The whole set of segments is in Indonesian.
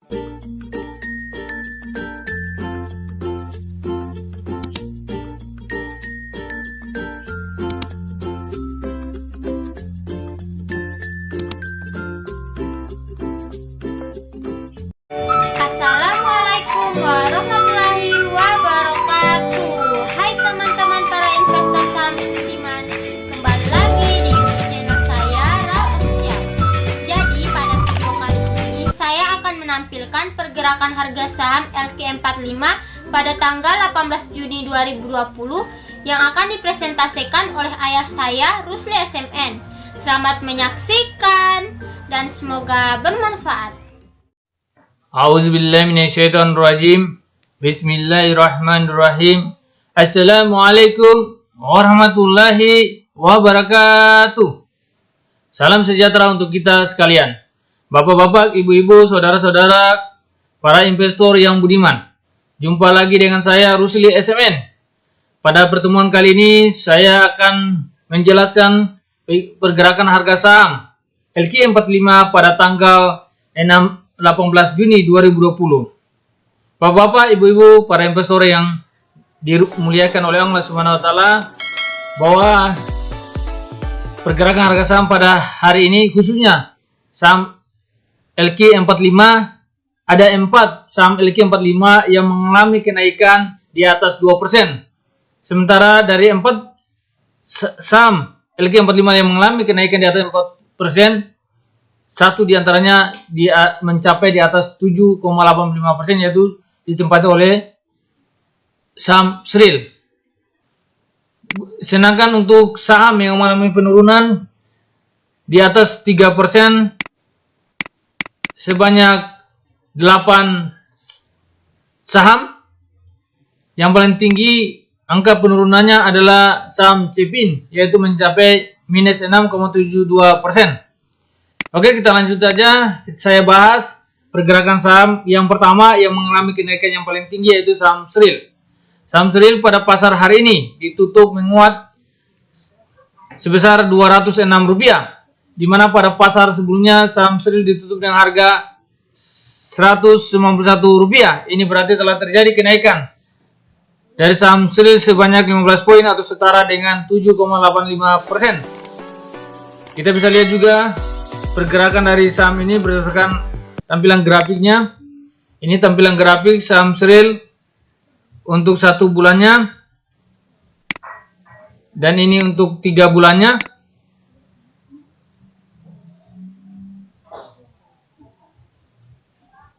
Assalamualaikum warahmatullahi wabarakatuh. Hai teman-teman para investor saham budiman, kembali lagi di YouTube channel saya Ral Official. Jadi pada video kali ini saya akan menampilkan pergerakan harga saham LQ45 pada tanggal 18 Juni 2020 yang akan dipresentasikan oleh ayah saya Rusli SMN. Selamat menyaksikan dan semoga bermanfaat. A'udzubillahiminasyaitonirrajim. Bismillahirrahmanirrahim. Assalamualaikum warahmatullahi wabarakatuh. Salam sejahtera untuk kita sekalian. Bapak-bapak, ibu-ibu, saudara-saudara, para investor yang budiman. Jumpa lagi dengan saya Rusli SMN. Pada pertemuan kali ini saya akan menjelaskan pergerakan harga saham LQ45 pada tanggal 18 Juni 2020. Bapak-bapak, ibu-ibu, para investor yang dimuliakan oleh Allah Subhanahu wa taala, bahwa pergerakan harga saham pada hari ini khususnya saham LQ45, ada 4 saham LQ45 yang mengalami kenaikan di atas 2%. Sementara dari 4 saham LQ45 yang mengalami kenaikan di atas 4%, satu diantaranya mencapai di atas 7,85%, yaitu ditempati oleh saham Sril. Sedangkan untuk saham yang mengalami penurunan di atas 3%, sebanyak 8 saham. Yang paling tinggi angka penurunannya adalah saham Cepin, yaitu mencapai minus 6,72%. Oke, kita lanjut saja. Saya bahas pergerakan saham yang pertama yang mengalami kenaikan yang paling tinggi, yaitu saham Sril. Saham Sril pada pasar hari ini ditutup menguat sebesar Rp206, di mana pada pasar sebelumnya saham Sril ditutup dengan harga Rp191. Ini berarti telah terjadi kenaikan dari saham Sril sebanyak 15 poin atau setara dengan 7,85%. Kita bisa lihat juga pergerakan dari saham ini berdasarkan tampilan grafiknya. Ini tampilan grafik saham Sril untuk 1 bulannya, dan ini untuk 3 bulannya.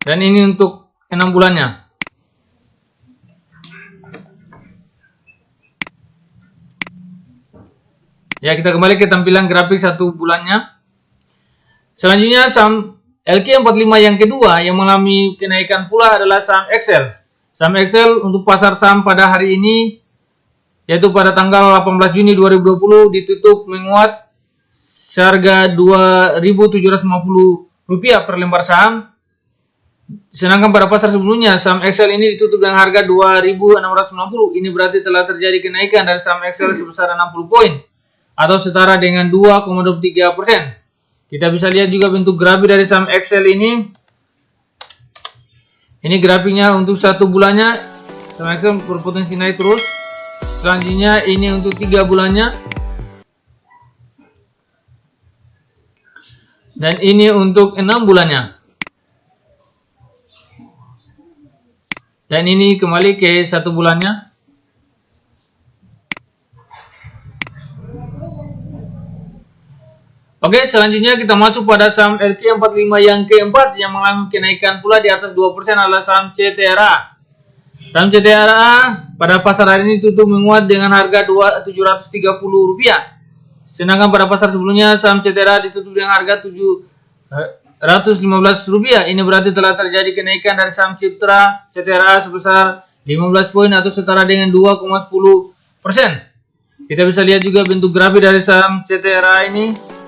Dan ini untuk 6 bulannya. Ya, kita kembali ke tampilan grafik 1 bulannya. Selanjutnya saham LQ45 yang kedua yang mengalami kenaikan pula adalah saham Excel. Saham Excel untuk pasar saham pada hari ini, yaitu pada tanggal 18 Juni 2020 ditutup menguat seharga Rp2.750 per lembar saham. Sedangkan pada pasar sebelumnya saham Excel ini ditutup dengan harga Rp2.690. Ini berarti telah terjadi kenaikan dari saham Excel sebesar 60 poin atau setara dengan 2,23%. Kita bisa lihat juga bentuk grafik dari saham Excel ini. Ini grafiknya untuk 1 bulannya. Saham Excel berpotensi naik terus. Selanjutnya ini untuk 3 bulannya. Dan ini untuk 6 bulannya. Dan ini kembali ke 1 bulannya. Oke, selanjutnya kita masuk pada saham LQ45 yang keempat yang mengalami kenaikan pula di atas 2% adalah saham CTRA. Saham CTRA pada pasar hari ini tutup menguat dengan harga Rp730. Sedangkan pada pasar sebelumnya saham CTRA ditutup dengan harga Rp715. Ini berarti telah terjadi kenaikan dari saham CTRA sebesar 15 poin atau setara dengan 2,10%. Kita bisa lihat juga bentuk grafik dari saham CTRA ini.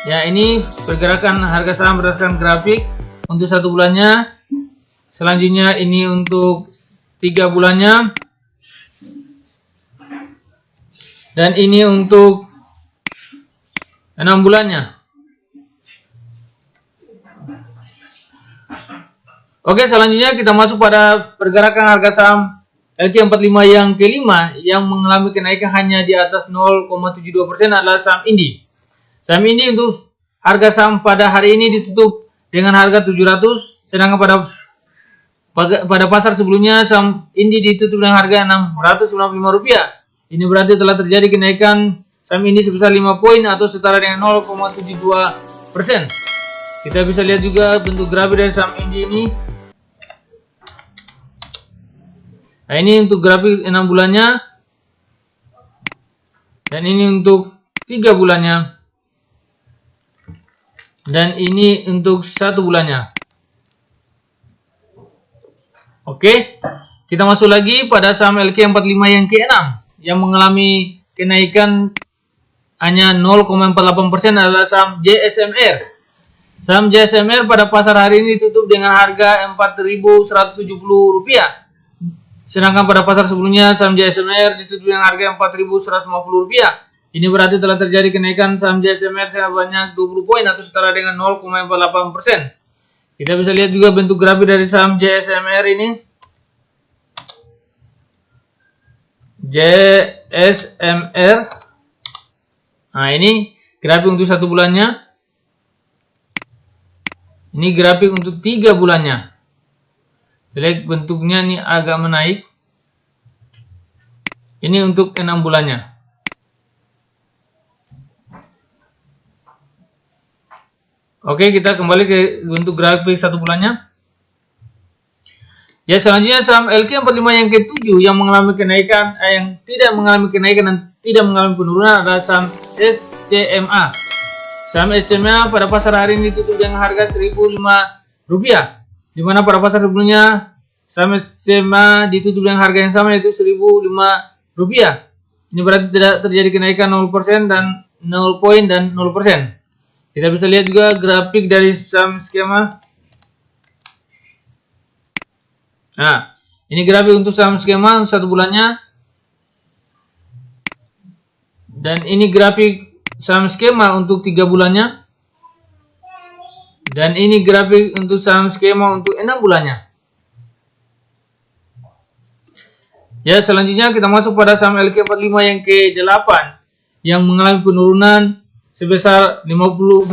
Ya, ini pergerakan harga saham berdasarkan grafik untuk 1 bulannya. Selanjutnya ini untuk 3 bulannya. Dan ini untuk 6 bulannya. Oke, selanjutnya kita masuk pada pergerakan harga saham LQ45 yang kelima yang mengalami kenaikan hanya di atas 0,72% adalah saham Indi. Saham Indi untuk harga saham pada hari ini ditutup dengan harga 700, sedangkan pada pasar sebelumnya saham Indi ditutup dengan harga Rp695. Ini berarti telah terjadi kenaikan saham Indi sebesar 5 poin atau setara dengan 0,72%. Kita bisa lihat juga bentuk grafik dari saham Indi ini. Nah, ini untuk grafik 6 bulannya. Dan ini untuk 3 bulannya. Dan ini untuk 1 bulannya. Oke, kita masuk lagi pada saham LQ45 yang ke-6 yang mengalami kenaikan hanya 0,48% adalah saham JSMR. Saham JSMR pada pasar hari ini ditutup dengan harga Rp4.170. Sedangkan pada pasar sebelumnya saham JSMR ditutup dengan harga Rp4.150. Ini berarti telah terjadi kenaikan saham JSMR sebanyak 20 poin atau setara dengan 0,48%. Kita bisa lihat juga bentuk grafik dari saham JSMR ini. JSMR. Nah, ini grafik untuk 1 bulannya. Ini grafik untuk 3 bulannya. Lihat bentuknya ini agak menaik. Ini untuk 6 bulannya. Oke, kita kembali ke bentuk grafik 1 bulannya. Ya, selanjutnya saham LQ45 yang ke-7 yang mengalami kenaikan, yang tidak mengalami kenaikan dan tidak mengalami penurunan adalah saham SCMA. Saham SCMA pada pasar hari ini ditutup dengan harga Rp1.005. Di mana pada pasar sebelumnya saham SCMA ditutup dengan harga yang sama yaitu Rp1.005. Ini berarti tidak terjadi kenaikan 0% dan 0 poin dan 0%. Kita bisa lihat juga grafik dari saham skema. Nah, ini grafik untuk saham skema 1 bulannya. Dan ini grafik saham skema untuk 3 bulannya. Dan ini grafik untuk saham skema untuk 6 bulannya. Ya, selanjutnya kita masuk pada saham LQ45 yang ke-8 yang mengalami penurunan sebesar 50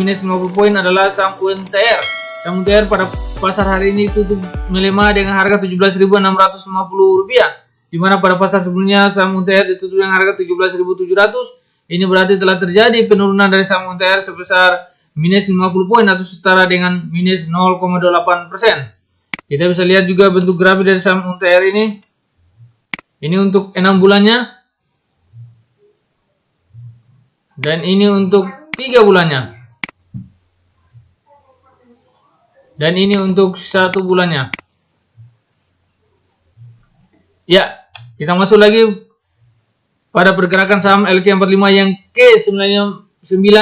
poin adalah saham UNTR. Saham UNTR pada pasar hari ini tutup melemah dengan harga Rp17.650, di mana pada pasar sebelumnya saham UNTR ditutup dengan harga Rp17.700. Ini berarti telah terjadi penurunan dari saham UNTR sebesar minus 50 poin atau setara dengan minus 0,28%. Kita bisa lihat juga bentuk grafik dari saham UNTR ini. Ini untuk 6 bulannya. Dan ini untuk 3 bulannya. Dan ini untuk 1 bulannya. Ya, kita masuk lagi pada pergerakan saham LQ45 yang ke-9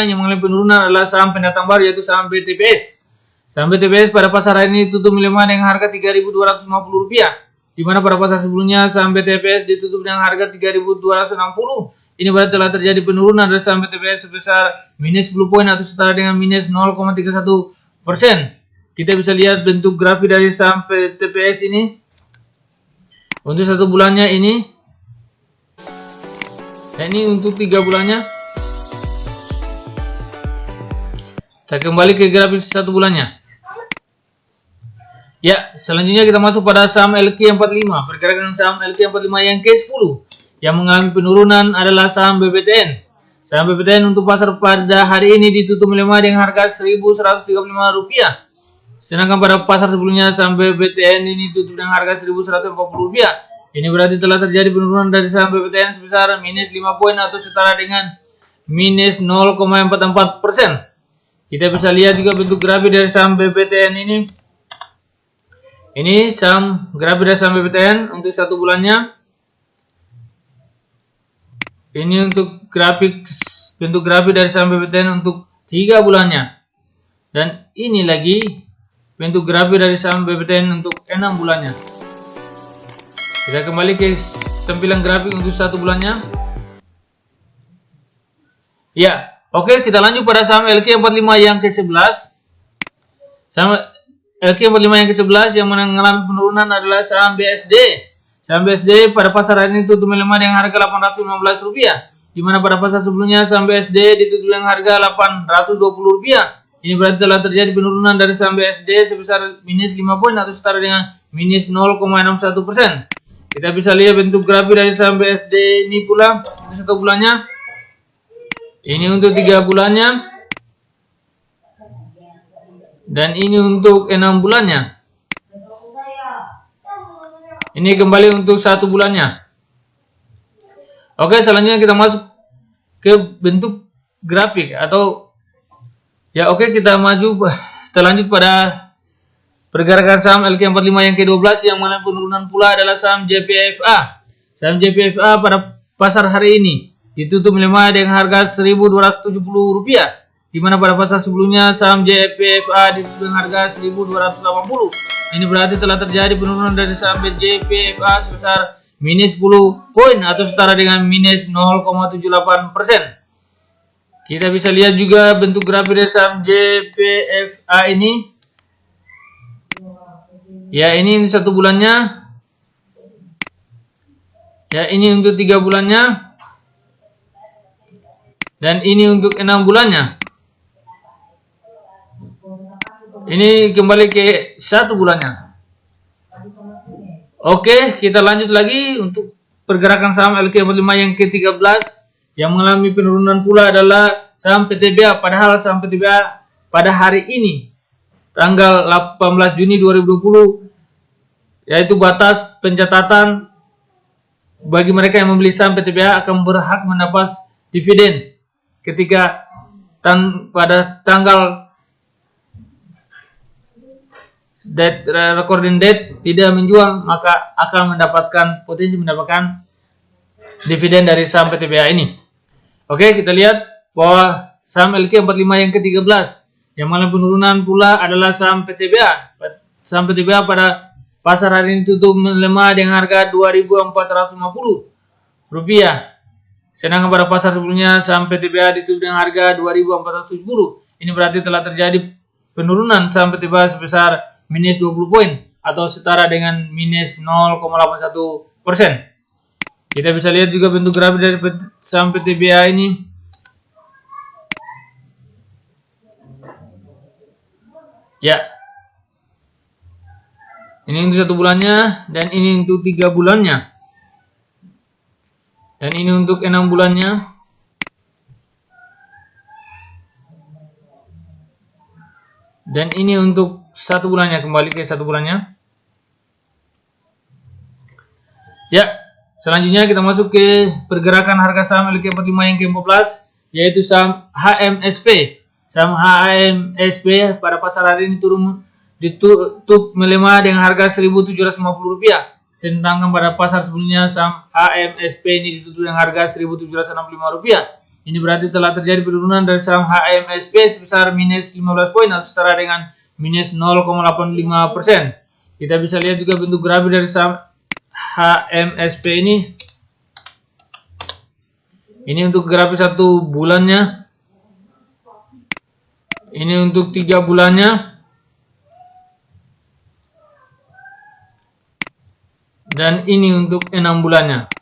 yang mengalami penurunan adalah saham pendatang baru yaitu saham BTPS. Saham BTPS pada pasar hari ini tutup melemah dengan harga Rp3.250, di mana pada pasar sebelumnya saham BTPS ditutup dengan harga Rp3.260. Ini berarti telah terjadi penurunan dari saham BTPS sebesar minus 10 poin atau setara dengan minus 0,31%. Kita bisa lihat bentuk grafik dari saham BTPS ini. Untuk 1 bulannya ini. Dan ini untuk 3 bulannya. Kita kembali ke grafik 1 bulannya. Ya, selanjutnya kita masuk pada saham LQ45. Pergerakan saham LQ45 yang ke-10 yang mengalami penurunan adalah saham BBTN. Saham BBTN untuk pasar pada hari ini ditutup melemah dengan harga Rp1.135. Sedangkan pada pasar sebelumnya saham BBTN ini tutup dengan harga Rp1.140. Ini berarti telah terjadi penurunan dari saham BBTN sebesar minus 5 poin atau setara dengan minus 0,44%. Kita bisa lihat juga bentuk grafik dari saham BBTN ini. Ini saham grafik dari saham BBTN untuk 1 bulannya. Ini untuk bentuk grafik dari saham BBTN untuk 3 bulannya. Dan ini lagi bentuk grafik dari saham BBTN untuk 6 bulannya. Kita kembali ke tampilan grafik untuk 1 bulannya. Ya, oke, kita lanjut pada saham LQ45 yang ke-11. Saham LQ45 yang ke-11 yang mengalami penurunan adalah saham BSD. Saham BSD pada pasar hari ini tutup melemah dengan harga Rp815, di mana pada pasar sebelumnya saham BSD ditutup dengan harga Rp820. Ini berarti telah terjadi penurunan dari saham BSD sebesar minus 5 poin atau setara dengan minus 0,61%. Kita bisa lihat bentuk grafik dari saham BSD ini pula untuk 1 bulannya. Ini untuk 3 bulannya. Dan ini untuk 6 bulannya. Ini kembali untuk 1 bulannya. Oke, selanjutnya kita masuk ke bentuk grafik atau ya oke, kita lanjut pada pergerakan saham LQ45 yang ke-12 yang mengalami penurunan pula adalah saham JPFA. Saham JPFA pada pasar hari ini ditutup melemah dengan harga Rp1.270, di mana pada pasar sebelumnya saham JPFA ditutup dengan harga Rp1.280. Ini berarti telah terjadi penurunan dari saham JPFA sebesar minus 10 poin atau setara dengan minus 0,78%. Kita bisa lihat juga bentuk grafik dari saham JPFA ini. Ya, ini 1 bulannya. Ya, ini untuk 3 bulannya. Dan ini untuk 6 bulannya. Ini kembali ke 1 bulannya. Oke, kita lanjut lagi untuk pergerakan saham LQ45 yang ke-13 yang mengalami penurunan pula adalah saham PTBA. Padahal saham PTBA pada hari ini tanggal 18 Juni 2020 yaitu batas pencatatan bagi mereka yang membeli saham PTBA akan berhak mendapat dividen ketika pada tanggal recording date tidak menjual, maka akan potensi mendapatkan dividen dari saham PTBA ini. Oke, kita lihat bahwa saham LQ45 yang ke-13 yang mengalami penurunan pula adalah saham PTBA. Saham PTBA pada pasar hari ini tutup melemah dengan harga Rp2.450. Sedangkan pada pasar sebelumnya saham PTBA ditutup dengan harga Rp2.470. Ini berarti telah terjadi penurunan saham PTBA sebesar minus 20 poin atau setara dengan minus 0,81%. Kita bisa lihat juga bentuk grafik dari saham PTBA ini. Ya. Ini untuk 1 bulannya dan ini untuk 3 bulannya. Dan ini untuk 6 bulannya. Dan ini untuk 1 bulannya, kembali ke 1 bulannya. Ya, selanjutnya kita masuk ke pergerakan harga saham LQ45 yang ke-14 yaitu saham HMSP. Saham HMSP pada pasar hari ini ditutup melemah dengan harga Rp1.750. Sedangkan pada pasar sebelumnya saham HMSP ini ditutup dengan harga Rp1.765. Ini berarti telah terjadi penurunan dari saham HMSP sebesar minus 15 poin atau setara dengan minus 0,85%. Kita bisa lihat juga bentuk grafik dari saham HMSP ini. Ini untuk grafik 1 bulannya. Ini untuk 3 bulannya. Dan ini untuk 6 bulannya.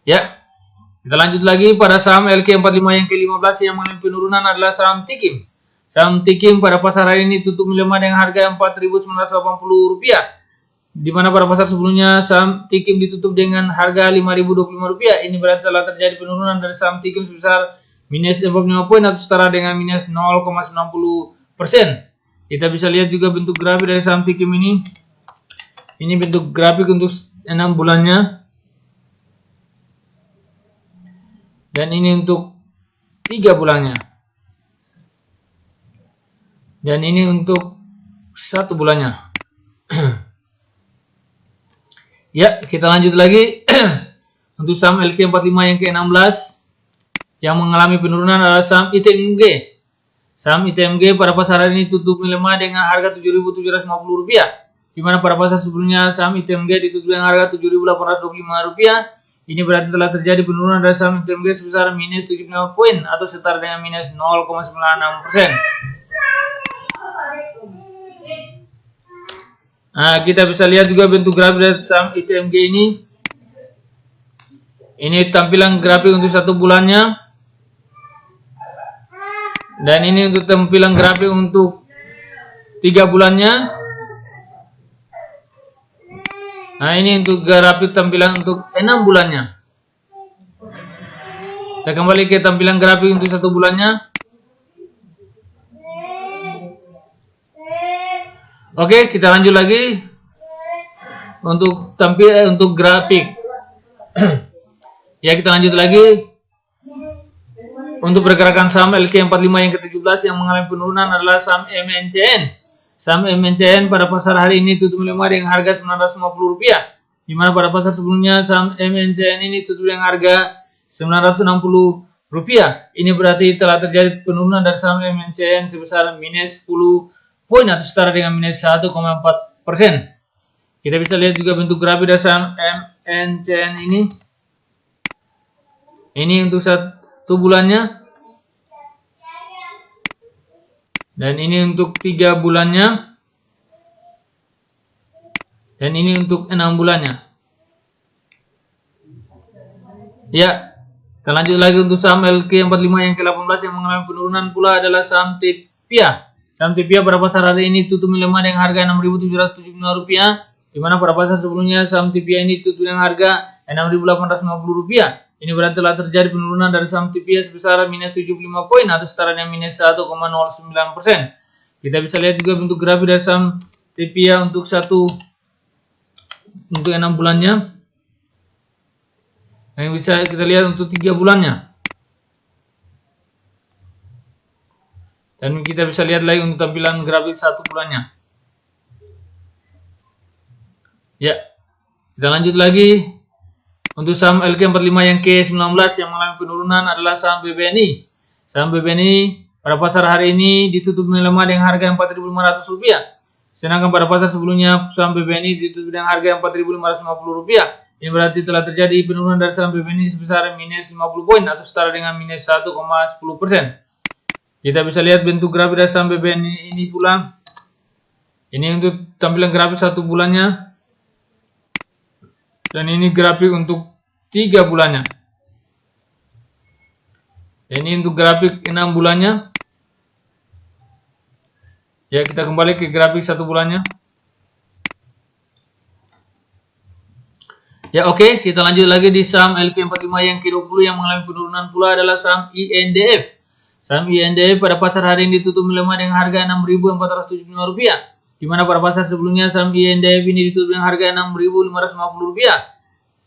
Ya, kita lanjut lagi pada saham LQ45 yang ke-15 yang mengalami penurunan adalah saham Tikim. Saham Tikim pada pasar hari ini tutup melemah dengan harga Rp4.980, di mana pada pasar sebelumnya saham Tikim ditutup dengan harga Rp5.025. Ini berarti telah terjadi penurunan dari saham Tikim sebesar minus 45 poin atau setara dengan minus 0,90%. Kita bisa lihat juga bentuk grafik dari saham Tikim ini. Ini bentuk grafik untuk 6 bulannya. Dan ini untuk 3 bulannya. Dan ini untuk 1 bulannya. Ya, kita lanjut lagi. Untuk saham LQ45 yang ke-16 yang mengalami penurunan adalah saham ITMG. Saham ITMG pada pasar hari ini tutup melemah dengan harga Rp7.750, di mana pada pasar sebelumnya saham ITMG ditutup dengan harga Rp7.825. Ini berarti telah terjadi penurunan dari saham ITMG sebesar minus 75 poin atau setara dengan minus 0,96%. Nah, kita bisa lihat juga bentuk grafik dari saham ITMG ini. Ini tampilan grafik untuk 1 bulannya. Dan ini untuk tampilan grafik untuk 3 bulannya. Nah, ini untuk grafik tampilan untuk 6 bulannya. Kita kembali ke tampilan grafik untuk 1 bulannya. Oke, kita lanjut lagi untuk untuk grafik. Ya, kita lanjut lagi. Untuk pergerakan saham LQ45 yang ke-17 yang mengalami penurunan adalah saham MNCN. Saham MNCN pada pasar hari ini tutup melemah dengan harga Rp950, di mana pada pasar sebelumnya saham MNCN ini tutup dengan harga Rp960. Ini berarti telah terjadi penurunan dari saham MNCN sebesar minus 10 poin atau setara dengan minus 1,4%. Kita bisa lihat juga bentuk grafik dari saham MNCN ini. Ini untuk 1 bulannya. Dan ini untuk 3 bulannya. Dan ini untuk 6 bulannya. Ya, kita lanjut lagi untuk saham LQ45 yang ke-18 yang mengalami penurunan pula adalah saham TPIA. Saham TPIA pada pasar hari ini tutup melemah dengan harga Rp6.775, di mana pada pasar sebelumnya saham TPIA ini tutup dengan harga Rp6.850. Ini berarti telah terjadi penurunan dari saham TPIA sebesar minus 75 poin atau setara dengan minus 1,09%. Kita bisa lihat juga bentuk grafik dari saham TPIA untuk 6 bulannya. Yang bisa kita lihat untuk 3 bulannya. Dan kita bisa lihat lagi untuk tampilan grafik 1 bulannya. Ya, kita lanjut lagi. Untuk saham LQ45 yang ke-19 yang mengalami penurunan adalah saham BBNI. Saham BBNI pada pasar hari ini ditutup melemah dengan harga Rp4.500. Sedangkan pada pasar sebelumnya saham BBNI ditutup dengan harga Rp4.550. Ini berarti telah terjadi penurunan dari saham BBNI sebesar minus 50 poin atau setara dengan minus 1,10%. Kita bisa lihat bentuk grafik dari saham BBNI ini pula. Ini untuk tampilan grafik 1 bulannya. Dan ini grafik untuk 3 bulannya. Dan ini untuk grafik 6 bulannya. Ya, kita kembali ke grafik 1 bulannya. Ya, oke, kita lanjut lagi di saham LQ45 yang ke-20 yang mengalami penurunan pula adalah saham INDF. Saham INDF pada pasar hari ini ditutup melemah dengan harga Rp6.475, di mana pada pasar sebelumnya saham INDF ini ditutup dengan harga Rp6.550.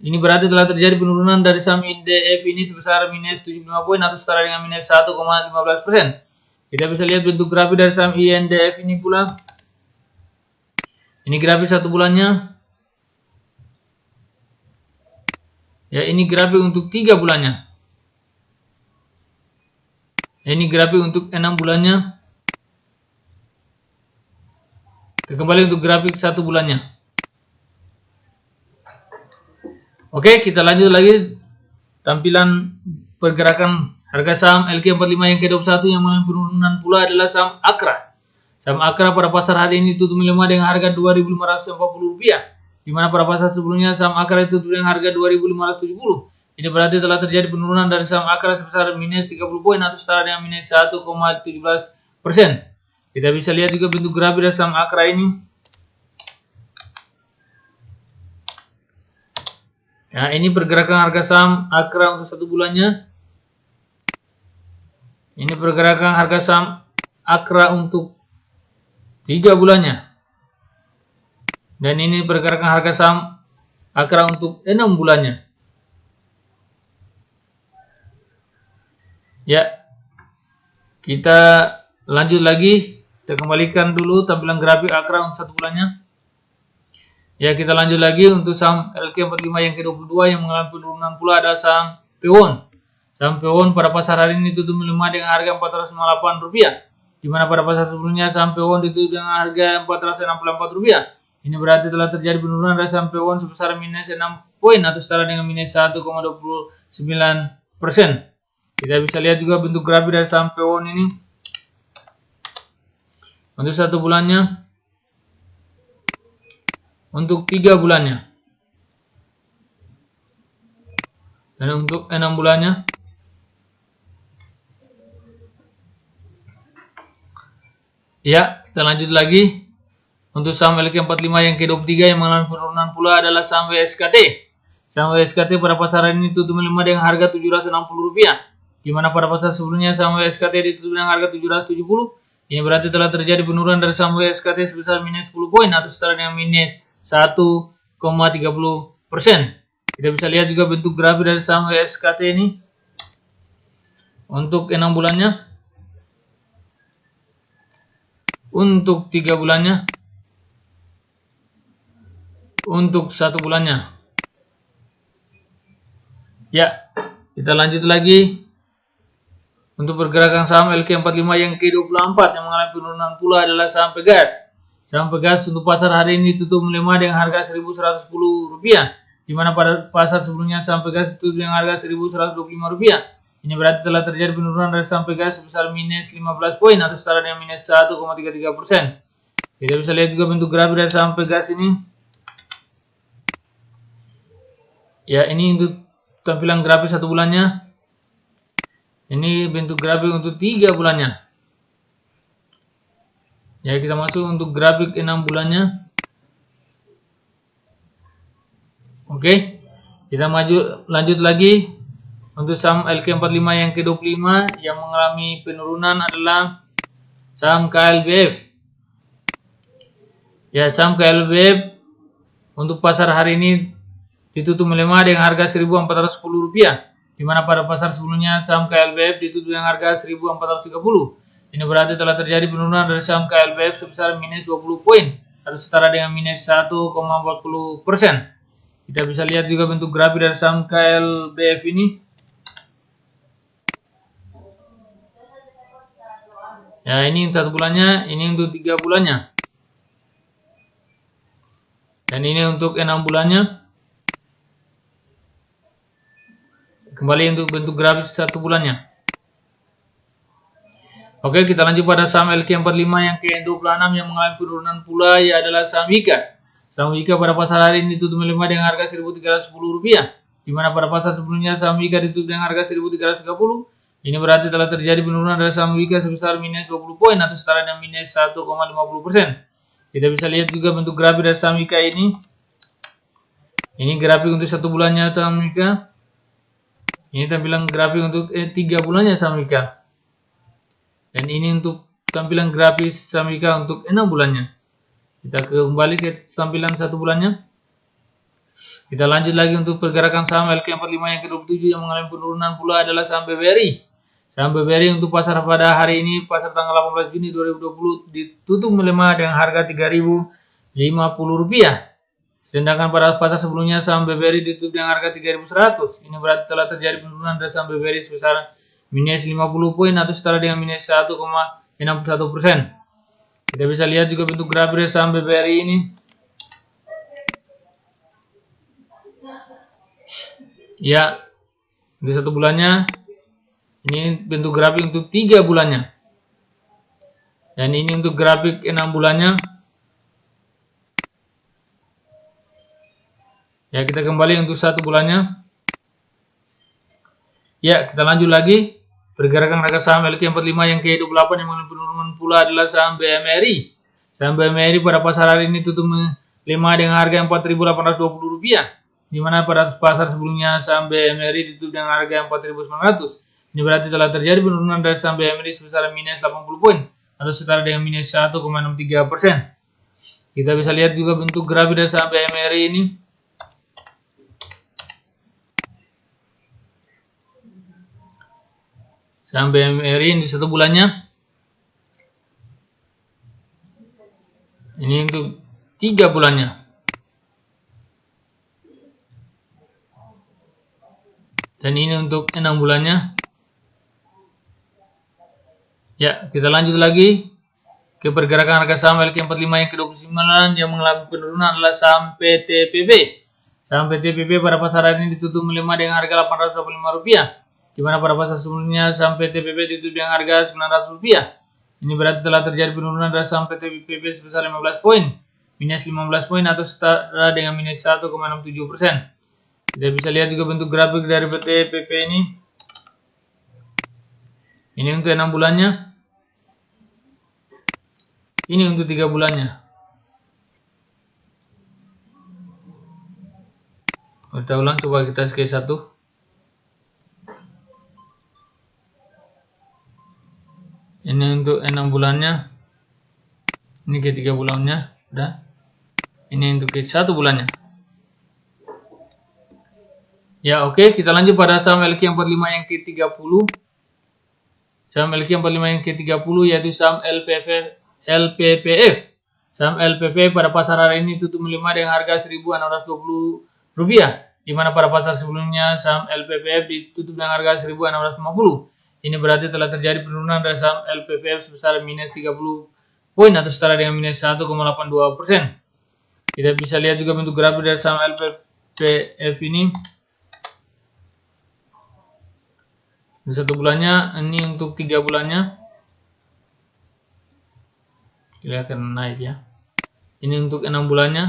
Ini berarti telah terjadi penurunan dari saham INDF ini sebesar minus 75 poin atau setara dengan minus 1,15%. Kita bisa lihat bentuk grafik dari saham INDF ini pula. Ini grafik 1 bulannya. Ya, ini grafik untuk 3 bulannya. Ini grafik untuk 6 bulannya. Kita kembali untuk grafik 1 bulannya. Oke, kita lanjut lagi tampilan pergerakan harga saham LQ45 yang ke-21 yang mengalami penurunan pula adalah saham Akra. Saham Akra pada pasar hari ini tutup melemah dengan harga Rp2.540, di mana pada pasar sebelumnya saham Akra tutup dengan harga Rp2.570. Ini berarti telah terjadi penurunan dari saham Akra sebesar minus 30 poin atau setara dengan minus 1,17%. Kita bisa lihat juga bentuk grafik dari saham Akra ini. Ya, ini pergerakan harga saham Akra untuk 1 bulannya. Ini pergerakan harga saham Akra untuk 3 bulannya. Dan ini pergerakan harga saham Akra untuk 6 bulannya. Ya, kita lanjut lagi. Kita kembalikan dulu tampilan grafik Akra untuk 1 bulannya. Ya, kita lanjut lagi untuk saham LQ45 yang ke-22 yang mengalami penurunan pula adalah saham Pewon. Saham Pewon pada pasar hari ini tutup melemah dengan harga Rp458, di mana pada pasar sebelumnya saham Pewon ditutup dengan harga Rp464. Ini berarti telah terjadi penurunan dari saham P1 sebesar minus 6 poin atau setara dengan minus 1,29%. Kita bisa lihat juga bentuk grafik dari saham P1 ini untuk 1 bulannya, untuk 3 bulannya, dan untuk 6 bulannya. Ya, kita lanjut lagi. Untuk saham LQ45 yang ke-23 yang mengalami penurunan pula adalah saham WSKT. Saham WSKT pada pasaran ini tutup melemah dengan harga Rp760, di mana pada pasar sebelumnya saham WSKT ditutup dengan harga 770. Ini berarti telah terjadi penurunan dari saham WSKT sebesar minus 10 poin atau setara dengan minus 1,30%. Kita bisa lihat juga bentuk grafik dari saham WSKT ini untuk 6 bulannya, untuk 3 bulannya, untuk 1 bulannya. Ya, kita lanjut lagi. Untuk pergerakan saham LQ45 yang ke-24 yang mengalami penurunan pula adalah saham Pegas. Saham Pegas untuk pasar hari ini tutup melemah dengan harga Rp1.110, di mana pada pasar sebelumnya saham Pegas tutup dengan harga Rp1.125. Ini berarti telah terjadi penurunan dari saham Pegas sebesar minus 15 poin atau setara dengan minus 1,33%. Kita bisa lihat juga bentuk grafik dari saham Pegas ini. Ya, ini untuk tampilan grafik 1 bulannya. Ini bentuk grafik untuk 3 bulannya. Ya, kita masuk untuk grafik 6 bulannya. Oke, kita lanjut lagi. Untuk saham LQ45 yang ke-25 yang mengalami penurunan adalah saham KLBF. Ya, saham KLBF untuk pasar hari ini ditutup melemah dengan harga Rp1.410, di mana pada pasar sebelumnya saham KLBF ditutup dengan harga Rp1.430. Ini berarti telah terjadi penurunan dari saham KLBF sebesar minus 20 poin atau setara dengan minus 1,40%. Kita bisa lihat juga bentuk grafik dari saham KLBF ini. Ya, ini 1 bulannya, ini untuk 3 bulannya, dan ini untuk 6 bulannya. Kembali untuk bentuk grafis 1 bulannya. Oke, kita lanjut pada saham LQ45 yang ke-26 yang mengalami penurunan pula, yaitu adalah saham Wika. Saham Wika pada pasar hari ini ditutup melemah dengan harga Rp1.310, di mana pada pasar sebelumnya saham Wika ditutup dengan harga Rp1.330. Ini berarti telah terjadi penurunan dari saham Wika sebesar minus 20 poin atau setara dengan minus 1,50%. Kita bisa lihat juga bentuk grafik dari saham Wika ini. Ini grafik untuk 1 bulannya saham Wika. Ini tampilan grafik untuk 3 bulannya saham Wika. Dan ini untuk tampilan grafis saham Wika untuk 6 bulannya. Kita kembali ke tampilan 1 bulannya. Kita lanjut lagi untuk pergerakan saham LQ45 yang ke-27 yang mengalami penurunan pula adalah saham BBRI. Saham BBRI untuk pasar pada hari ini, pasar tanggal 18 Juni 2020 ditutup melemah dengan harga Rp3.050. Sedangkan pada pasar sebelumnya saham BBRI ditutup dengan harga Rp3.100. Ini berarti telah terjadi penurunan dari saham BBRI sebesar minus 50 poin atau setara dengan minus 1,61%. Kita bisa lihat juga bentuk grafik dari saham BBRI ini. Ya, untuk 1 bulannya. Ini bentuk grafik untuk 3 bulannya. Dan ini untuk grafik 6 bulannya. Ya, kita kembali untuk 1 bulannya. Ya, kita lanjut lagi. Pergerakan harga saham LQ45 yang ke-28 yang mengalami penurunan pula adalah saham BMRI. Saham BMRI pada pasar hari ini tutup melemah dengan harga Rp4.820, di mana pada pasar sebelumnya saham BMRI ditutup dengan harga Rp4.900. Ini berarti telah terjadi penurunan dari saham BMRI sebesar minus 80 poin atau setara dengan minus 1,63%. Kita bisa lihat juga bentuk grafik dari saham BMRI ini. Saham BMRI di 1 bulannya. Ini untuk 3 bulannya. Dan ini untuk 6 bulannya. Ya, kita lanjut lagi ke pergerakan harga saham LQ45 yang ke-29 yang mengalami penurunan adalah saham PTPP. Saham PTPP pada pasar hari ini ditutup melemah dengan harga Rp825, di mana pada pasar sebelumnya saham PTPP ditutup dengan harga Rp900. Ini berarti telah terjadi penurunan dari saham PTPP sebesar 15 poin, minus 15 poin atau setara dengan minus 1,67%. Kita bisa lihat juga bentuk grafik dari PTPP ini. Ini untuk 6 bulannya. Ini untuk 3 bulannya. Kita ulang, coba kita skip 1. Ini untuk 6 bulannya. Ini ke 3 bulannya. Udah. Ini untuk ke 1 bulannya. Ya, oke. Kita lanjut pada saham LQ45 yang ke-30. Saham LQ45 yang ke-30 yaitu saham LPPF. Saham LPPF pada pasar hari ini tutup melemah dengan harga Rp1.620, di mana pada pasar sebelumnya saham LPPF ditutup dengan harga Rp1.650. Ini berarti telah terjadi penurunan dari saham LPPF sebesar minus 30 poin atau setara dengan minus 1,82%. Kita bisa lihat juga bentuk grafik dari saham LPPF ini. Di 1 bulannya, ini untuk 3 bulannya. Kita akan naik ya. Ini untuk 6 bulannya.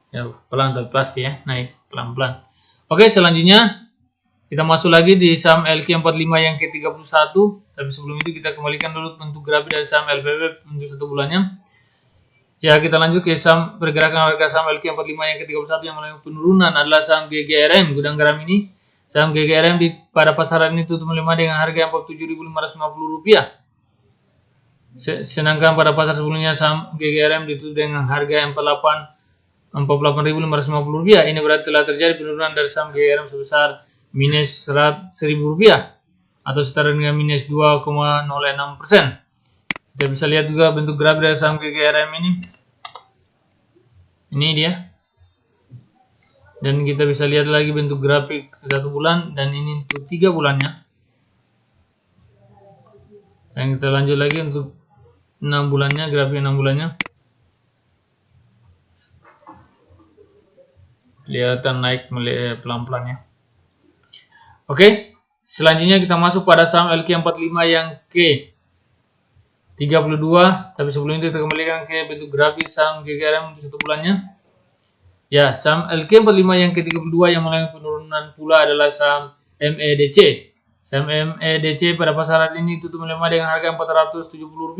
Ya, pelan tapi pasti ya, naik pelan-pelan. Oke, selanjutnya kita masuk lagi di saham LQ45 yang ke-31. Tapi sebelum itu kita kembalikan dulu bentuk grafik dari saham LPP untuk 1 bulannya. Ya, kita lanjut ke saham pergerakan harga saham LQ45 yang ke-31 yang mengalami penurunan adalah saham GGRM, gudang garam ini. Saham GGRM pada pasaran ini tutup melemah dengan harga Rp47.550. Sedangkan pada pasar sebelumnya saham GGRM ditutup dengan harga Rp48.550. Ini berarti telah terjadi penurunan dari saham GGRM sebesar minus Rp1.000 atau setara dengan minus 2,06%. Kita bisa lihat juga bentuk grafik dari saham GGRM ini. Ini dia. Dan kita bisa lihat lagi bentuk grafik 1 bulan dan ini untuk 3 bulannya. Dan kita lanjut lagi untuk 6 bulannya, grafik 6 bulannya. Kelihatan naik pelan-pelan ya. Oke, selanjutnya kita masuk pada saham LQ45 yang ke-32. Tapi sebelum itu kita kembalikan ke bentuk grafik saham GGRM untuk 1 bulannya. Ya, saham LQ45 yang ke-32 yang mengalami penurunan pula adalah saham MEDC. Saham MEDC pada pasar hari ini tutup melemah dengan harga Rp470,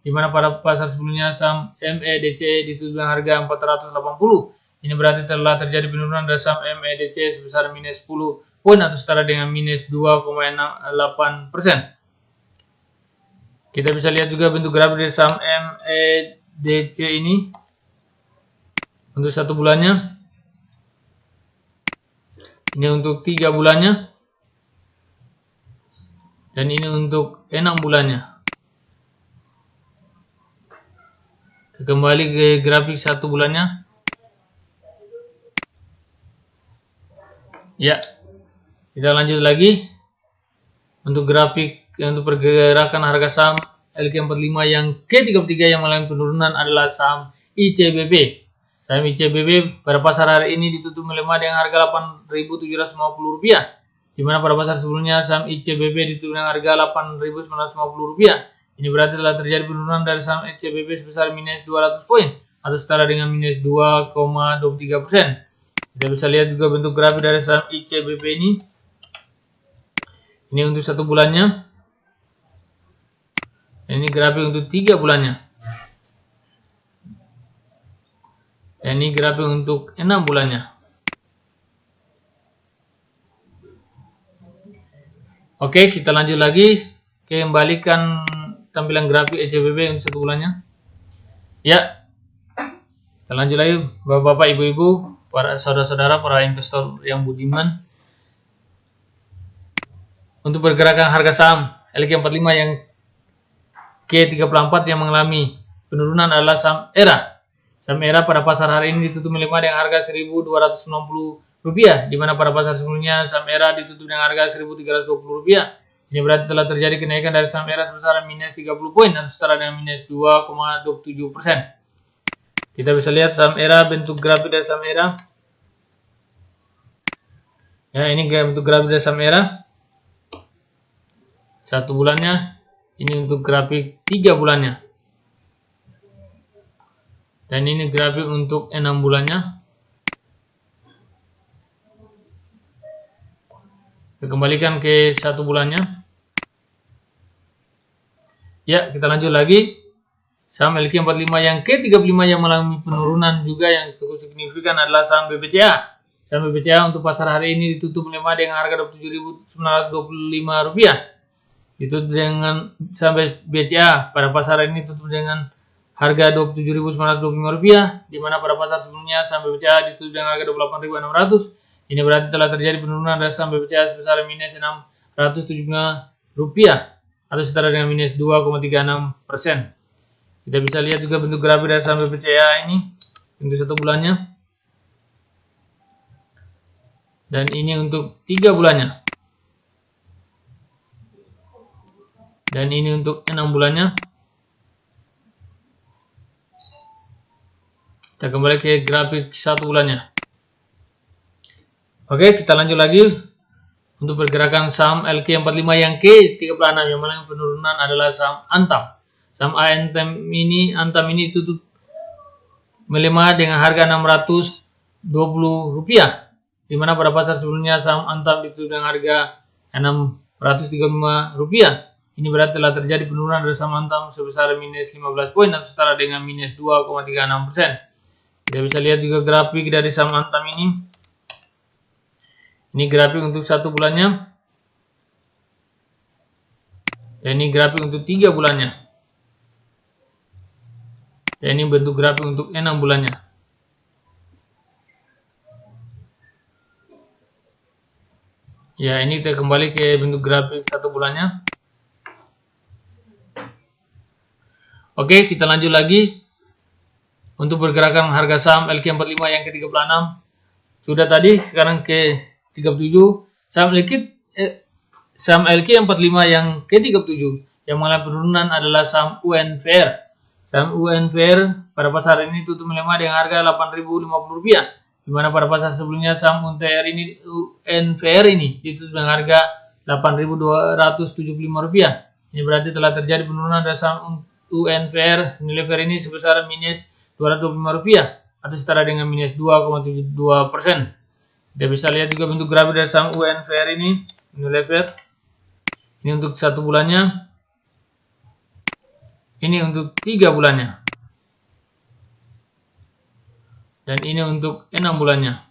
di mana pada pasar sebelumnya saham MEDC ditutup dengan harga Rp480. Ini berarti telah terjadi penurunan dari saham MEDC sebesar minus 10 poin atau setara dengan minus 2,68%. Kita bisa lihat juga bentuk grafik dari saham MEDC ini untuk 1 bulannya. Ini untuk 3 bulannya. Dan ini untuk 6 bulannya. Kembali ke grafik 1 bulannya. Ya, kita lanjut lagi untuk grafik untuk pergerakan harga saham LQ45 yang ke-33 yang mengalami penurunan adalah saham ICBP. Saham ICBP pada pasar hari ini ditutup melemah dengan harga Rp8.750, di mana pada pasar sebelumnya saham ICBP ditutup dengan harga Rp8.950. Ini berarti telah terjadi penurunan dari saham ICBP sebesar minus 200 poin atau setara dengan minus 2,23%. Kita bisa lihat juga bentuk grafik dari saham ICBP ini. Ini untuk 1 bulannya. Ini grafik untuk 3 bulannya. Dan ini grafik untuk 6 bulannya. Oke, kita lanjut lagi. Kembalikan tampilan grafik ICBP untuk 1 bulannya. Ya, kita lanjut lagi Bapak-bapak, Ibu-ibu, para saudara-saudara, para investor yang budiman. Untuk pergerakan harga saham LQ45 yang ke-34 yang mengalami penurunan adalah saham ERA. Saham ERA pada pasar hari ini ditutup melemah dengan harga Rp1.290, di mana pada pasar sebelumnya saham ERA ditutup dengan harga Rp1.320. Ini berarti telah terjadi kenaikan dari saham ERA sebesar minus 30 poin atau setara dengan minus 2,27%. Kita bisa lihat saham ERA, bentuk grafik dari saham ERA. Ya, ini bentuk grafik dari saham ERA. 1 bulannya. Ini untuk grafik 3 bulannya. Dan ini grafik untuk 6 bulannya. Kita kembalikan ke 1 bulannya. Ya, kita lanjut lagi. Saham LQ45 yang ke-35 yang mengalami penurunan juga yang cukup signifikan adalah saham BBCA. Saham BBCA untuk pasar hari ini ditutup melemah dengan harga Rp27.925. Itu dengan sampai BCA pada pasar ini tutup dengan harga Rp27.925, di mana pada pasar sebelumnya saham BBCA ditutup dengan harga Rp28.600. Ini berarti telah terjadi penurunan dari saham BBCA sebesar minus Rp675 atau setara dengan minus 2,36%. Kita bisa lihat juga bentuk grafik dari saham BBCA ini untuk 1 bulannya. Dan ini untuk 3 bulannya. Dan ini untuk 6 bulannya. Kita kembali ke grafik 1 bulannya. Oke, kita lanjut lagi. Untuk pergerakan saham LQ45 yang ke-36 yang mengalami penurunan adalah saham Antam. Saham Antam ini tutup melemah dengan harga Rp620, di mana pada pasar sebelumnya saham Antam ditutup dengan harga Rp635. Ini berarti telah terjadi penurunan dari saham Antam sebesar minus 15 poin atau setara dengan minus 2,36%. Kita bisa lihat juga grafik dari saham Antam ini. Ini grafik untuk 1 bulannya. Dan ini grafik untuk 3 bulannya. Dan ini bentuk grafik untuk 6 bulannya. Ya, ini kita kembali ke bentuk grafik 1 bulannya. Oke, kita lanjut lagi. Untuk pergerakan harga saham LQ45 yang ke-36. Sudah tadi, sekarang ke 37. Saham LQ45 yang ke-37 yang mengalami penurunan adalah saham UNVR. Saham UNVR pada pasar ini tutup melemah dengan harga Rp8.050, di mana pada pasar sebelumnya saham UNVR ini ditutup dengan harga Rp8.275. Ini berarti telah terjadi penurunan dari saham UNVR Unilever ini sebesar minus Rp225 atau setara dengan minus 2,72%. Kita bisa lihat juga bentuk grafik dari saham UNVR ini, Unilever. Ini untuk 1 bulannya. Ini untuk 3 bulannya. Dan ini untuk 6 bulannya.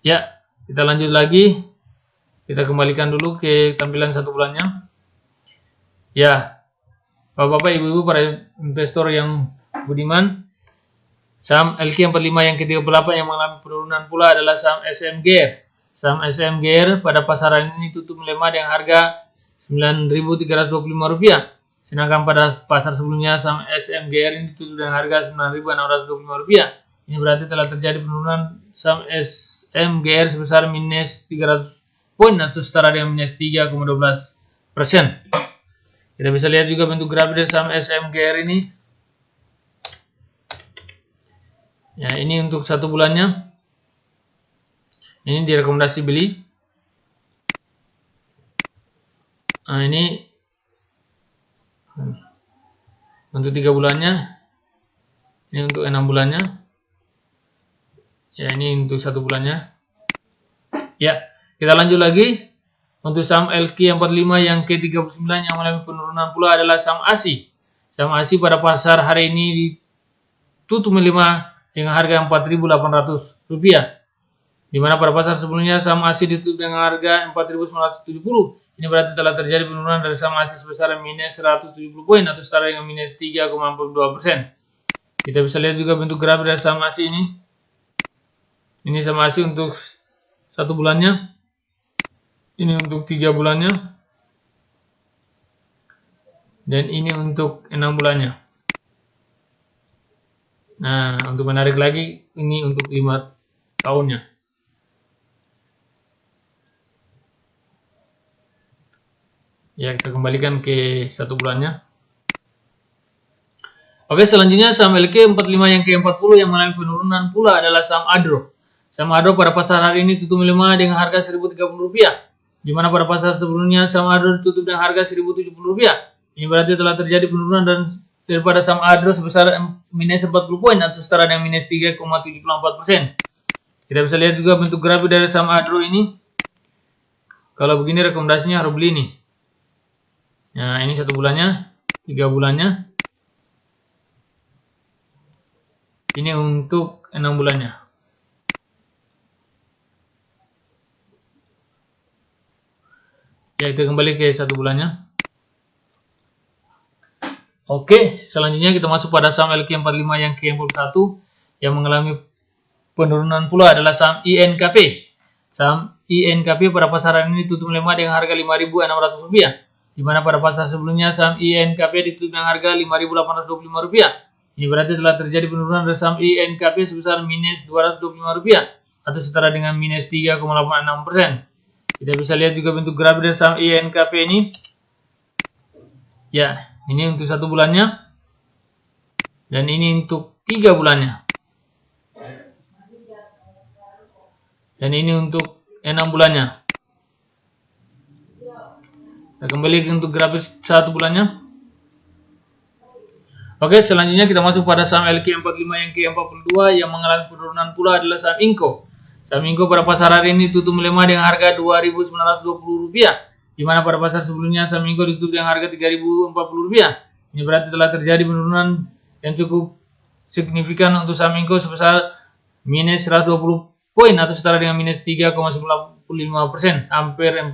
Ya, kita lanjut lagi. Kita kembalikan dulu ke tampilan 1 bulannya. Ya, Bapak-bapak, Ibu-ibu, para investor yang budiman, saham LQ45 yang ke-38 yang mengalami penurunan pula adalah saham SMGR. Saham SMGR pada pasaran ini tutup melemah dengan harga Rp9.325. Sedangkan pada pasar sebelumnya saham SMGR ini tutup dengan harga Rp9.625. Ini berarti telah terjadi penurunan saham SMGR sebesar minus 300 poin atau setara dengan minus 3,12%. Kita bisa lihat juga bentuk grafik dari saham SMGR ini. Ya, ini untuk 1 bulannya. Ini direkomendasi beli. Nah, ini untuk 3 bulannya. Ini untuk 6 bulannya. Ya, ini untuk 1 bulannya. Ya, kita lanjut lagi. Untuk saham LQ45 yang ke-39 yang mengalami penurunan pula adalah saham ASI. Saham ASI pada pasar hari ini ditutup melemah dengan harga Rp4.800, di mana pada pasar sebelumnya saham ASI ditutup dengan harga Rp4.970. Ini berarti telah terjadi penurunan dari saham ASI sebesar minus 170 poin atau setara dengan minus 3,42%. Kita bisa lihat juga bentuk grafik dari saham ASI ini. Ini saham ASI untuk 1 bulannya. Ini untuk 3 bulannya. Dan ini untuk 6 bulannya. Nah, untuk menarik lagi, ini untuk 5 tahunnya. Ya, kita kembalikan ke 1 bulannya. Oke, selanjutnya saham LQ45 yang ke-40 yang mengalami penurunan pula adalah saham Adro. Saham Adro pada pasar hari ini tutup melemah dengan harga Rp1.030, di mana pada pasar sebelumnya saham Adro ditutup dengan harga Rp1.070. Ini berarti telah terjadi penurunan daripada saham Adro sebesar minus 40 poin atau setara dengan minus 3,74%. Kita bisa lihat juga bentuk grafik dari saham Adro ini. Kalau begini rekomendasinya harus beli nih. Nah, ini 1 bulannya, 3 bulannya. Ini untuk 6 bulannya. Ya, kita kembali ke 1 bulannya. Oke, selanjutnya kita masuk pada saham LQ45 yang ke-41 yang mengalami penurunan pula adalah saham INKP. Saham INKP pada pasaran ini tutup melemah dengan harga Rp5.600, di mana pada pasar sebelumnya saham INKP ditutup dengan harga Rp5.825. Ini berarti telah terjadi penurunan dari saham INKP sebesar minus Rp225 atau setara dengan minus 3,86%. Kita bisa lihat juga bentuk grafik dari saham INKP ini. Ya, ini untuk 1 bulannya. Dan ini untuk 3 bulannya. Dan ini untuk 6 bulannya. Kita kembali untuk grafik 1 bulannya. Oke, selanjutnya kita masuk pada saham LQ45 yang ke-42 yang mengalami penurunan pula adalah saham Inco. Saham Inco pada pasar hari ini tutup melemah dengan harga Rp2.920, di mana pada pasar sebelumnya saham Inco ditutup dengan harga Rp3.040. Ini berarti telah terjadi penurunan yang cukup signifikan untuk saham Inco sebesar minus 120 poin atau setara dengan minus 3,95%, hampir 4%.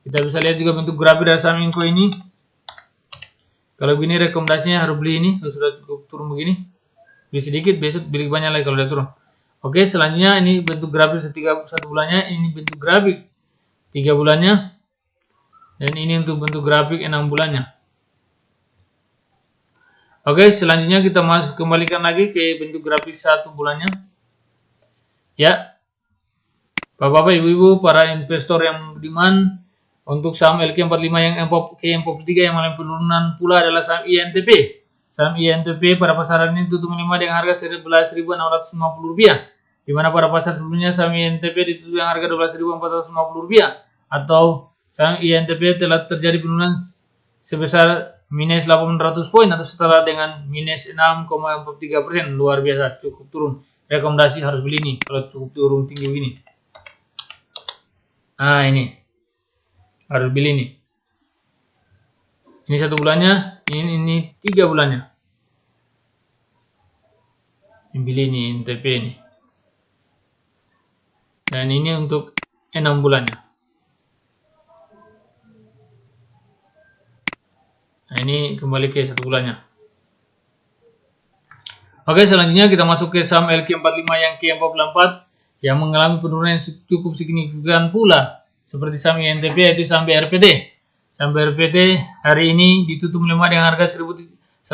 Kita bisa lihat juga bentuk grafik dari saham Inco ini. Kalau begini rekomendasinya harus beli ini. Kalau sudah cukup turun begini, beli sedikit, besok beli banyak lagi kalau udah turun. Oke, selanjutnya ini bentuk grafik 1 bulannya, ini bentuk grafik 3 bulannya, dan ini untuk bentuk grafik 6 bulannya. Oke, selanjutnya kita masuk kembalikan lagi ke bentuk grafik 1 bulannya. Ya, Bapak-bapak, ibu-ibu, para investor yang budiman, untuk saham LQ45 yang ke-43 yang mengalami penurunan pula adalah saham INTP. Saham INTP pada pasaran ini tutup melemah dengan harga Rp11.650, di mana pada pasar sebelumnya saham INTP ditutup dengan harga Rp12.450, atau saham INTP telah terjadi penurunan sebesar minus 800 poin atau setara dengan minus 6,43%. Luar biasa, cukup turun. Rekomendasi harus beli ini kalau cukup turun tinggi begini. Nah, ini harus beli nih. Ini 1 bulannya, ini 3 bulannya. Ini beli nih INTP nih. Dan ini untuk 6 bulannya. Nah, ini kembali ke 1 bulannya. Oke, selanjutnya kita masuk ke saham LQ45 yang ke-44 yang mengalami penurunan yang cukup signifikan pula, seperti saham INTP yaitu saham BRPT. Saham BRPT hari ini ditutup melemah dengan harga Rp1.130.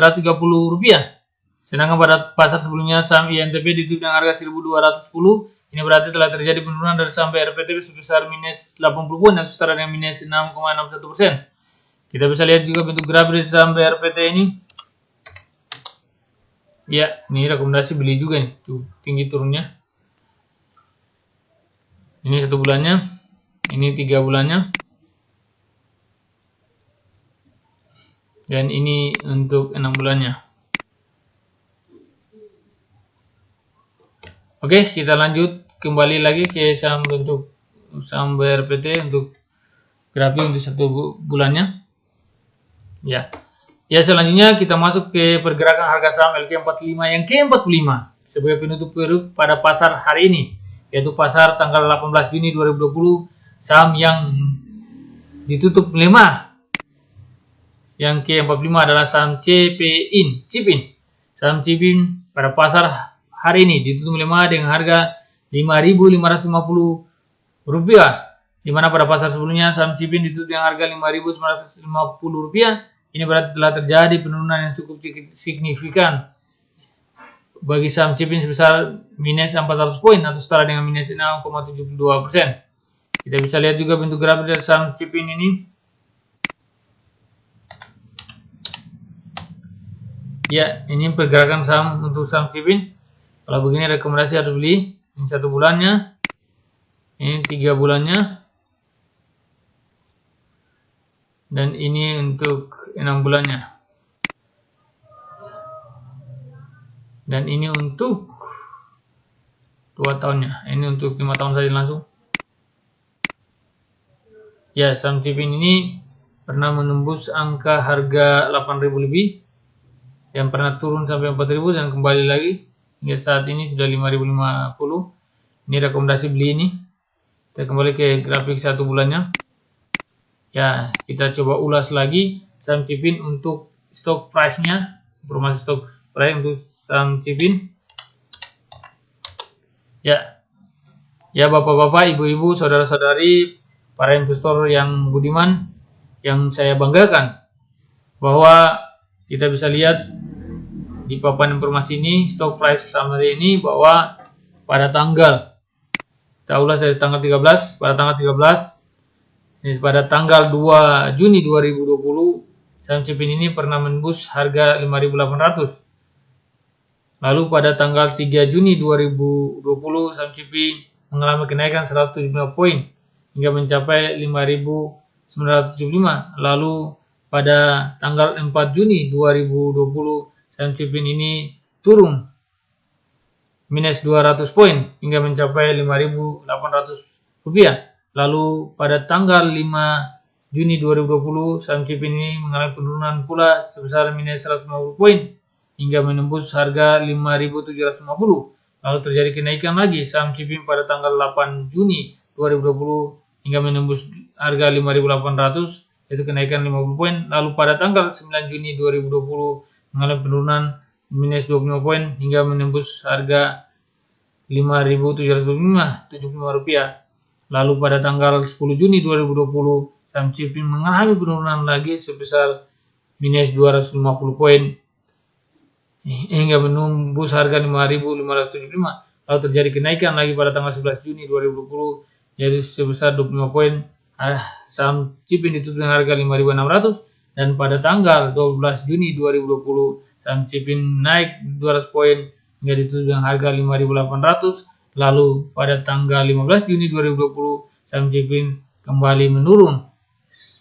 Sedangkan pada pasar sebelumnya saham INTP ditutup dengan harga Rp1.210. Ini berarti telah terjadi penurunan dari saham BRPT sebesar minus 80 poin atau setara dengan minus 6,61%. Kita bisa lihat juga bentuk grafik saham BRPT ini. Ya, ini rekomendasi beli juga nih, tinggi turunnya. Ini 1 bulannya. Ini 3 bulannya. Dan ini untuk 6 bulannya. Oke, kita lanjut kembali lagi ke saham bentuk saham BRPT untuk grafik untuk 1 bulannya. Ya. Ya, selanjutnya kita masuk ke pergerakan harga saham LQ45 yang ke-45 sebagai penutup pada pasar hari ini, yaitu pasar tanggal 18 Juni 2020. Saham yang ditutup melemah yang ke-45 adalah saham CPIN. Saham CPIN pada pasar hari ini ditutup melemah dengan harga Rp5.550, di mana pada pasar sebelumnya saham CPIN ditutup dengan harga Rp5.950. Ini berarti telah terjadi penurunan yang cukup signifikan bagi saham CPIN sebesar minus 400 poin atau setara dengan minus 6,72%. Kita bisa lihat juga bentuk grafik dari saham CPIN ini. Ya, ini pergerakan saham untuk saham Cipin. Kalau begini rekomendasi harus beli. Ini 1 bulannya, ini 3 bulannya, dan ini untuk 6 bulannya, dan ini untuk 2 tahunnya. Ini untuk 5 tahun saja langsung. Ya, saham Cipin ini pernah menembus angka harga 8.000 lebih, yang pernah turun sampai 4.000 dan kembali lagi hingga saat ini sudah 5.050. Ini rekomendasi beli ini. Kita kembali ke grafik 1 bulannya. Ya, kita coba ulas lagi saham Cipin untuk stock price-nya, informasi stock price untuk saham Cipin. Ya bapak-bapak, ibu-ibu, saudara-saudari, para investor yang budiman, yang saya banggakan, bahwa kita bisa lihat di papan informasi ini, stock price summary ini, bahwa pada tanggal, kita ulas dari tanggal 13, pada tanggal 13, pada tanggal 2 Juni 2020, saham Cipin ini pernah menembus harga 5.800. Lalu pada tanggal 3 Juni 2020, saham Cipin mengalami kenaikan 175 poin hingga mencapai 5.975. Lalu pada tanggal 4 Juni 2020, saham Cipin ini turun minus 200 poin hingga mencapai 5.800 rupiah. Lalu pada tanggal 5 Juni 2020, saham Cipin ini mengalami penurunan pula sebesar minus 150 poin hingga menembus harga 5.750. Lalu terjadi kenaikan lagi saham Cipin pada tanggal 8 Juni 2020 hingga menembus harga 5.800, yaitu kenaikan 50 poin. Lalu pada tanggal 9 Juni 2020 mengalami penurunan minus 25 poin hingga menembus harga 5.775 rupiah. Lalu pada tanggal 10 Juni 2020, saham Cipin mengalami penurunan lagi sebesar minus 250 poin hingga menembus harga 5.575. Lalu terjadi kenaikan lagi pada tanggal 11 Juni 2020, yaitu sebesar 25 poin. Saham Cipin ditutup dengan harga 5.600, dan pada tanggal 12 Juni 2020, saham Cipin naik 200 poin hingga ditutup dengan harga 5.800. Lalu pada tanggal 15 Juni 2020, saham Cipin kembali menurun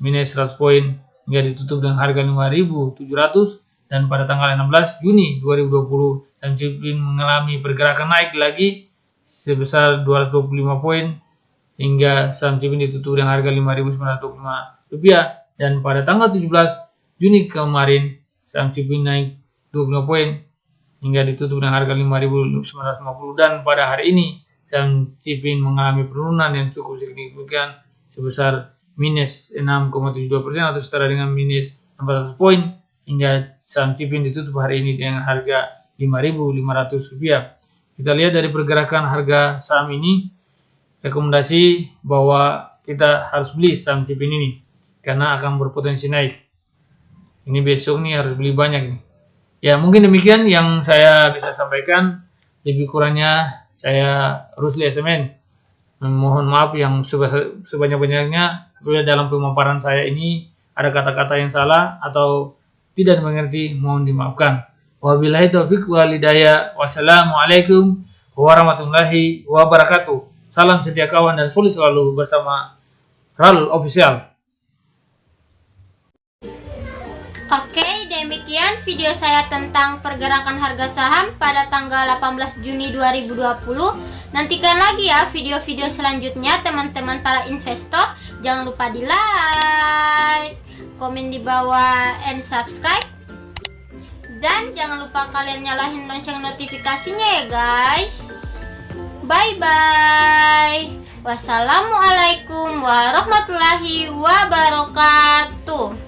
minus 100 poin hingga ditutup dengan harga 5.700. Dan pada tanggal 16 Juni 2020, saham Cipin mengalami pergerakan naik lagi sebesar 225 poin hingga saham Cipin ditutup dengan harga 5.925 rupiah. Dan pada tanggal 17 Juni kemarin, saham Cipin naik 25 poin hingga ditutup dengan harga 5.950. Dan pada hari ini, saham Cipin mengalami penurunan yang cukup signifikan sebesar minus 6,72% atau setara dengan minus 400 poin hingga saham Cipin ditutup hari ini dengan harga 5.500 rupiah. Kita lihat dari pergerakan harga saham ini, rekomendasi bahwa kita harus beli saham Cipin ini karena akan berpotensi naik. Ini besok nih harus beli banyak nih. Ya, mungkin demikian yang saya bisa sampaikan. Lebih kurangnya saya Rusli SMN mohon maaf yang sebanyak-banyaknya bila dalam pemaparan saya ini ada kata-kata yang salah atau tidak mengerti, mohon dimaafkan. Wabillahi taufiq wal hidayah. Wassalamualaikum warahmatullahi wabarakatuh. Salam setia kawan dan solid selalu bersama RAL Official. Oke, demikian video saya tentang pergerakan harga saham pada tanggal 18 Juni 2020. Nantikan lagi ya video-video selanjutnya teman-teman para investor. Jangan lupa di like, komen di bawah, and subscribe. Dan jangan lupa kalian nyalain lonceng notifikasinya ya guys. Bye-bye. Wassalamualaikum warahmatullahi wabarakatuh.